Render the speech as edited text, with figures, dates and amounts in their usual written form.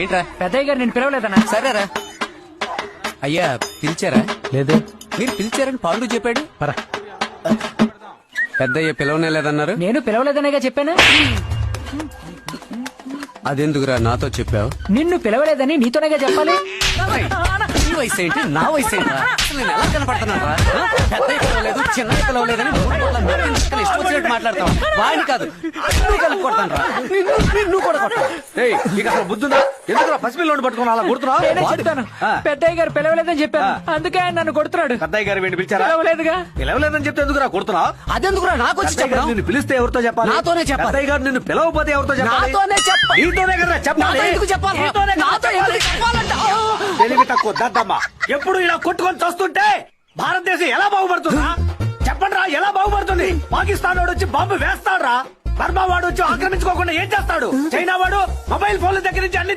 ఏంట్రా? పెద్దయ్య గారు నేను పిలవలేదన్నా. సరేరా. అయ్యా పిలిచారా? లేదే. మీరు పిలిచారని పాండు చెప్పాడు. పరా. పెద్దయ్య పిలవనే లేదన్నారు. నేను పిలవలేదనేగా చెప్పాను. అదెందుకురా నాతో చెప్పావు? నిన్ను పిలవలేదని నీతోనేగా చెప్పాలి. నీ వయసు ఏంటి, నా వయసు ఏంట్రా? అసలు నేను ఎలా కనపడుతున్నాను రా? పెద్దయ్య పిలవలేదు, చిన్నయ్య పిలవలేదని ఇష్టం వచ్చినట్టు మాట్లాడతావు. వాడిని కాదు నువ్వు కలుపుకొడతాను రా. నువ్వు కూడా కొడతావు. నీకు అసలు బుద్ధుందా? ఎందుకు పసిపిల్లని పట్టుకుని అలా కొడుతున్నావు? నేనే చెప్తాను. పెద్దయ్య గారు పిలవలేదని చెప్పాను, అందుకే ఆయన నన్ను కొడుతున్నాడు. పెద్దయ్య గారు ఏంటి పిలిచారా? పిలవలేదుగా. పిలవలేదని చెప్తే ఎందుకురా కొడుతున్నావు? అదెందుకురా నాకు వచ్చి చెప్పడం? నిన్ను పిలిస్తే ఎవరితో చెప్పాలి? నాతోనే చెప్పాలి. పెద్దయ్య గారు నిన్ను పిలవకపోతే ఎవరితో చెప్పాలి? నాతోనే చెప్పాలి. నీతోనే కదా చెప్పాలి. నాతో ఎందుకు చెప్పాలి? నీతోనే కదా నాతో ఎందుకు చెప్పాలంట? తెలివి తక్కువ దద్దమ్మ. ఎప్పుడు ఇలా కొట్టుకొని చస్తుంటే భారతదేశం ఎలా బాగుపడుతుందా? చెప్పండి రా, ఎలా బాగుపడుతుంది? పాకిస్తాన్ వాడు వచ్చి బాంబు వేస్తాడు రా. బర్మా వాడు వచ్చి ఆక్రమించుకోకుండా ఏం చేస్తాడు? చైనా వాడు మొబైల్ ఫోన్ల దగ్గర నుంచి అన్ని